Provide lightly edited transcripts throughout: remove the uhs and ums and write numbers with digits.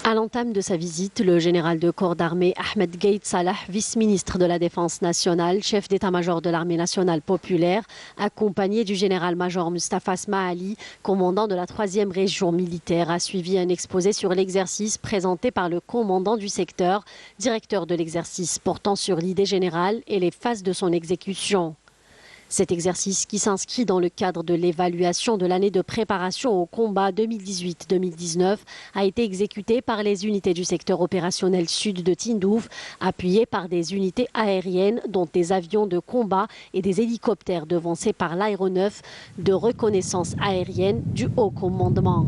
À l'entame de sa visite, le général de corps d'armée Ahmed Gaïd Salah, vice-ministre de la Défense nationale, chef d'état-major de l'armée nationale populaire, accompagné du général-major Mustafa Smaali, commandant de la 3e région militaire, a suivi un exposé sur l'exercice présenté par le commandant du secteur, directeur de l'exercice portant sur l'idée générale et les phases de son exécution. Cet exercice, qui s'inscrit dans le cadre de l'évaluation de l'année de préparation au combat 2018-2019, a été exécuté par les unités du secteur opérationnel sud de Tindouf, appuyées par des unités aériennes, dont des avions de combat et des hélicoptères devancés par l'aéronef de reconnaissance aérienne du haut commandement.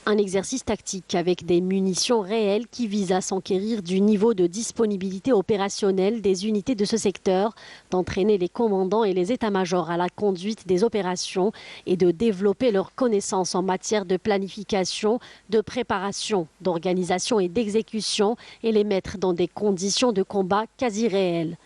Un exercice tactique avec des munitions réelles qui vise à s'enquérir du niveau de disponibilité opérationnelle des unités de ce secteur, d'entraîner les commandants et les états-majors à la conduite des opérations et de développer leurs connaissances en matière de planification, de préparation, d'organisation et d'exécution et les mettre dans des conditions de combat quasi réelles.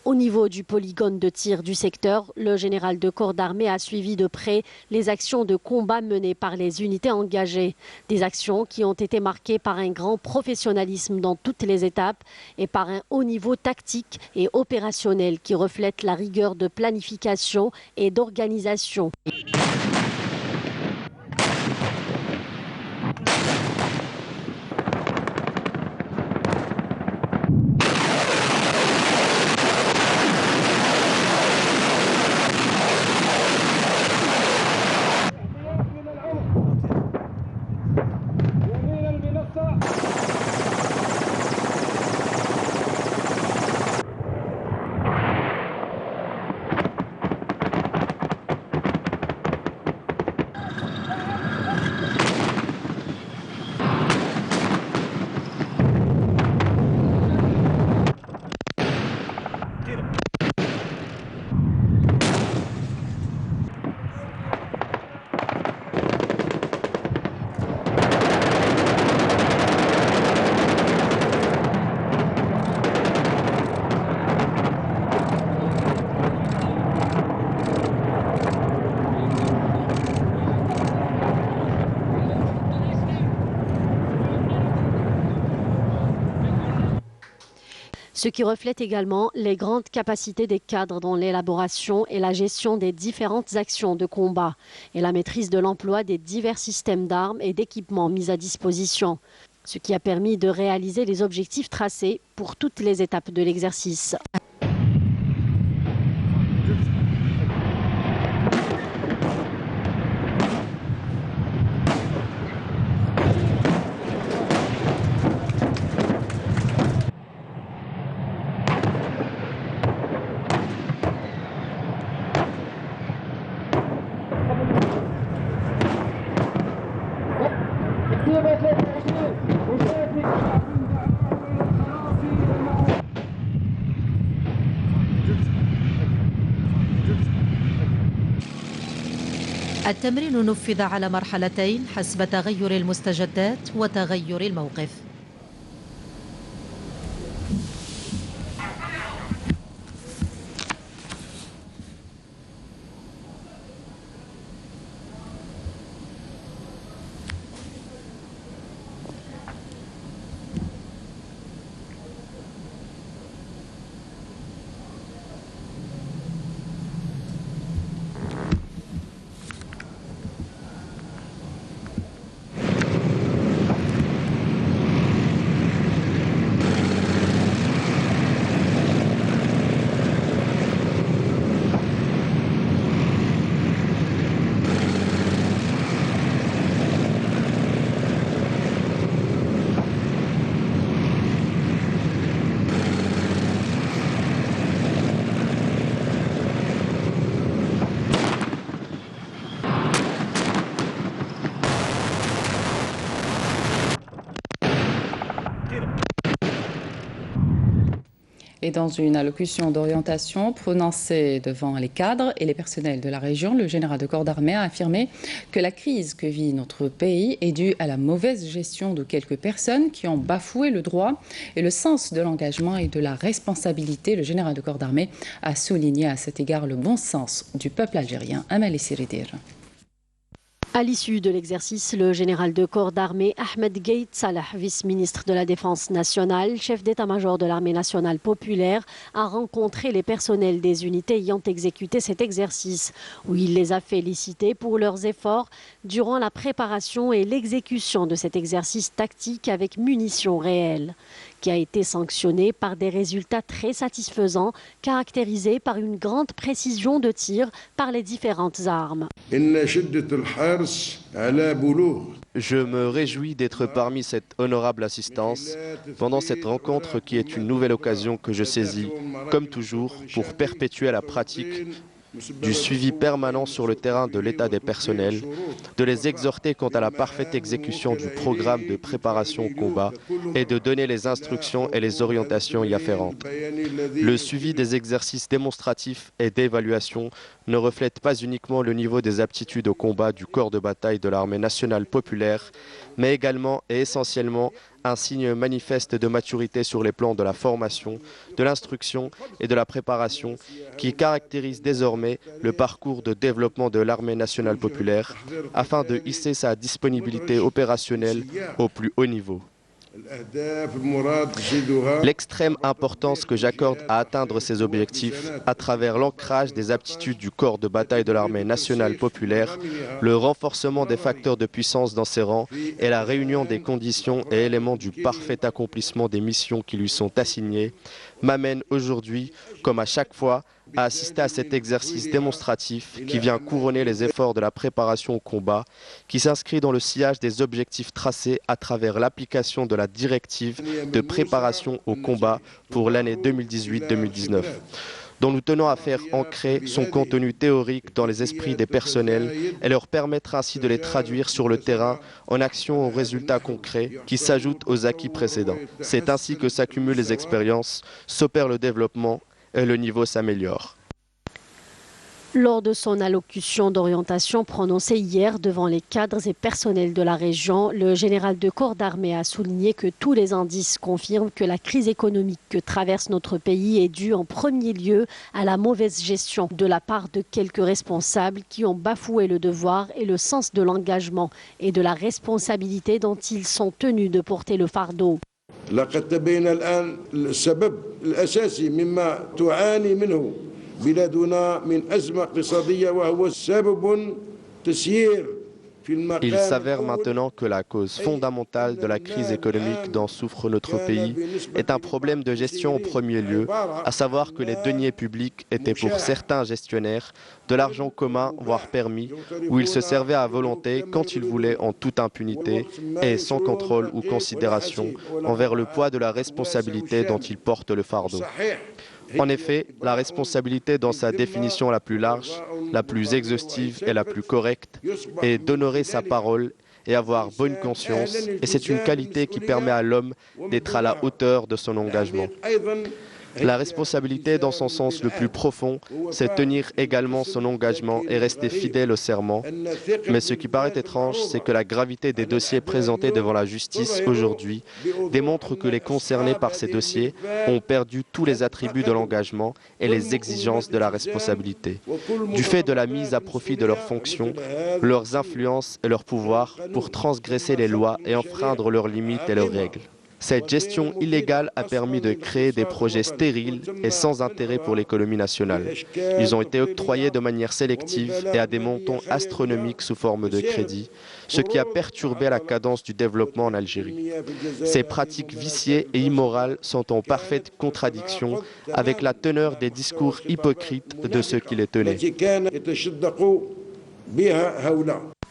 Au niveau du polygone de tir du secteur, le général de corps d'armée a suivi de près les actions de combat menées par les unités engagées. Des actions qui ont été marquées par un grand professionnalisme dans toutes les étapes et par un haut niveau tactique et opérationnel qui reflète la rigueur de planification et d'organisation. Ce qui reflète également les grandes capacités des cadres dans l'élaboration et la gestion des différentes actions de combat et la maîtrise de l'emploi des divers systèmes d'armes et d'équipements mis à disposition, ce qui a permis de réaliser les objectifs tracés pour toutes les étapes de l'exercice. التمرين نفذ على مرحلتين حسب تغير المستجدات وتغير الموقف. Et dans une allocution d'orientation prononcée devant les cadres et les personnels de la région, le général de corps d'armée a affirmé que la crise que vit notre pays est due à la mauvaise gestion de quelques personnes qui ont bafoué le droit et le sens de l'engagement et de la responsabilité. Le général de corps d'armée a souligné à cet égard le bon sens du peuple algérien. Amal Siridir. À l'issue de l'exercice, le général de corps d'armée Ahmed Gaït Salah, vice-ministre de la Défense nationale, chef d'état-major de l'armée nationale populaire, a rencontré les personnels des unités ayant exécuté cet exercice, où il les a félicités pour leurs efforts durant la préparation et l'exécution de cet exercice tactique avec munitions réelles, qui a été sanctionné par des résultats très satisfaisants, caractérisés par une grande précision de tir par les différentes armes. Je me réjouis d'être parmi cette honorable assistance pendant cette rencontre qui est une nouvelle occasion que je saisis, comme toujours, pour perpétuer la pratique du suivi permanent sur le terrain de l'état des personnels, de les exhorter quant à la parfaite exécution du programme de préparation au combat et de donner les instructions et les orientations y afférentes. Le suivi des exercices démonstratifs et d'évaluation ne reflète pas uniquement le niveau des aptitudes au combat du corps de bataille de l'armée nationale populaire, mais également et essentiellement un signe manifeste de maturité sur les plans de la formation, de l'instruction et de la préparation qui caractérise désormais le parcours de développement de l'armée nationale populaire afin de hisser sa disponibilité opérationnelle au plus haut niveau. L'extrême importance que j'accorde à atteindre ces objectifs à travers l'ancrage des aptitudes du corps de bataille de l'armée nationale populaire, le renforcement des facteurs de puissance dans ses rangs et la réunion des conditions et éléments du parfait accomplissement des missions qui lui sont assignées m'amène aujourd'hui, comme à chaque fois, à assister à cet exercice démonstratif qui vient couronner les efforts de la préparation au combat, qui s'inscrit dans le sillage des objectifs tracés à travers l'application de la directive de préparation au combat pour l'année 2018-2019, dont nous tenons à faire ancrer son contenu théorique dans les esprits des personnels et leur permettre ainsi de les traduire sur le terrain en actions aux résultats concrets qui s'ajoutent aux acquis précédents. C'est ainsi que s'accumulent les expériences, s'opère le développement et le niveau s'améliore. Lors de son allocution d'orientation prononcée hier devant les cadres et personnels de la région, le général de corps d'armée a souligné que tous les indices confirment que la crise économique que traverse notre pays est due en premier lieu à la mauvaise gestion de la part de quelques responsables qui ont bafoué le devoir et le sens de l'engagement et de la responsabilité dont ils sont tenus de porter le fardeau. Il s'avère maintenant que la cause fondamentale de la crise économique dont souffre notre pays est un problème de gestion en premier lieu, à savoir que les deniers publics étaient pour certains gestionnaires de l'argent commun, voire permis, où ils se servaient à volonté quand ils voulaient en toute impunité et sans contrôle ou considération envers le poids de la responsabilité dont ils portent le fardeau. En effet, la responsabilité dans sa définition la plus large, la plus exhaustive et la plus correcte est d'honorer sa parole et avoir bonne conscience, et c'est une qualité qui permet à l'homme d'être à la hauteur de son engagement. La responsabilité dans son sens le plus profond, c'est tenir également son engagement et rester fidèle au serment. Mais ce qui paraît étrange, c'est que la gravité des dossiers présentés devant la justice aujourd'hui démontre que les concernés par ces dossiers ont perdu tous les attributs de l'engagement et les exigences de la responsabilité, du fait de la mise à profit de leurs fonctions, leurs influences et leurs pouvoirs pour transgresser les lois et enfreindre leurs limites et leurs règles. Cette gestion illégale a permis de créer des projets stériles et sans intérêt pour l'économie nationale. Ils ont été octroyés de manière sélective et à des montants astronomiques sous forme de crédit, ce qui a perturbé la cadence du développement en Algérie. Ces pratiques viciées et immorales sont en parfaite contradiction avec la teneur des discours hypocrites de ceux qui les tenaient.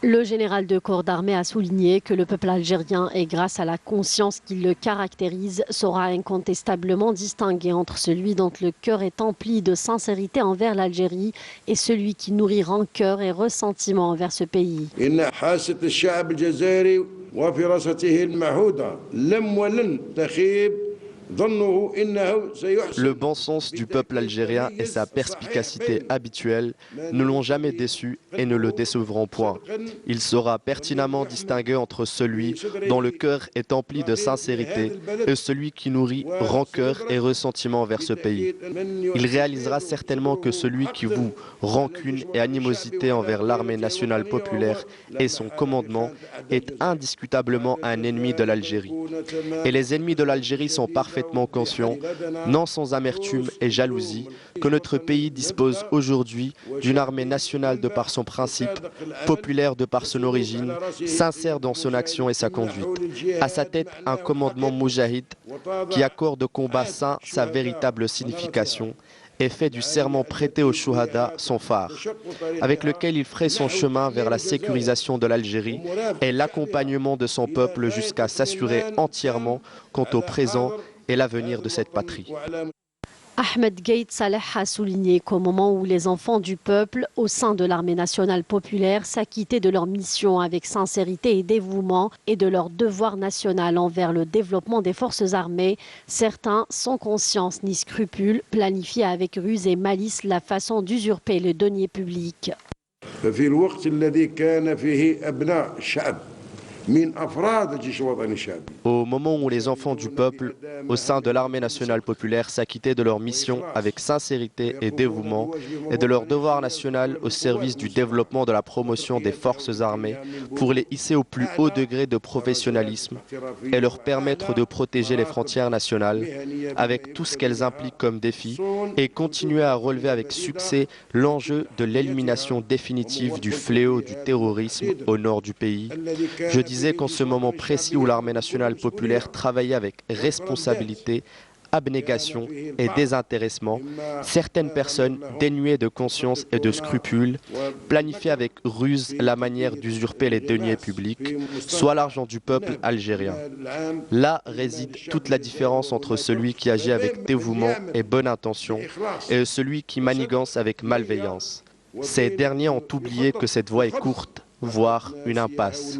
Le général de corps d'armée a souligné que le peuple algérien, et grâce à la conscience qui le caractérise, saura incontestablement distinguer entre celui dont le cœur est empli de sincérité envers l'Algérie et celui qui nourrit rancœur et ressentiment envers ce pays. Le bon sens du peuple algérien et sa perspicacité habituelle ne l'ont jamais déçu et ne le décevront point. Il saura pertinemment distinguer entre celui dont le cœur est empli de sincérité et celui qui nourrit rancœur et ressentiment vers ce pays. Il réalisera certainement que celui qui voue rancune et animosité envers l'armée nationale populaire et son commandement est indiscutablement un ennemi de l'Algérie. Et les ennemis de l'Algérie sont parfaitement conscients, non sans amertume et jalousie, que notre pays dispose aujourd'hui d'une armée nationale de par son principe, populaire de par son origine, sincère dans son action et sa conduite. À sa tête, un commandement moujahid qui accorde au combat saint sa véritable signification et fait du serment prêté aux Shuhada son phare, avec lequel il ferait son chemin vers la sécurisation de l'Algérie et l'accompagnement de son peuple jusqu'à s'assurer entièrement quant au présent et l'avenir de cette patrie. Ahmed Gaït Saleh a souligné qu'au moment où les enfants du peuple au sein de l'armée nationale populaire s'acquittaient de leur mission avec sincérité et dévouement et de leur devoir national envers le développement des forces armées, certains, sans conscience ni scrupule, planifiaient avec ruse et malice la façon d'usurper les deniers publics. Au moment où les enfants du peuple, au sein de l'armée nationale populaire, s'acquittaient de leur mission avec sincérité et dévouement et de leur devoir national au service du développement de la promotion des forces armées pour les hisser au plus haut degré de professionnalisme et leur permettre de protéger les frontières nationales avec tout ce qu'elles impliquent comme défi et continuer à relever avec succès l'enjeu de l'élimination définitive du fléau du terrorisme au nord du pays. Je disais qu'en ce moment précis où l'armée nationale populaire travaillait avec responsabilité, abnégation et désintéressement, certaines personnes dénuées de conscience et de scrupules planifiaient avec ruse la manière d'usurper les deniers publics, soit l'argent du peuple algérien. Là réside toute la différence entre celui qui agit avec dévouement et bonne intention et celui qui manigance avec malveillance. Ces derniers ont oublié que cette voie est courte, voire une impasse.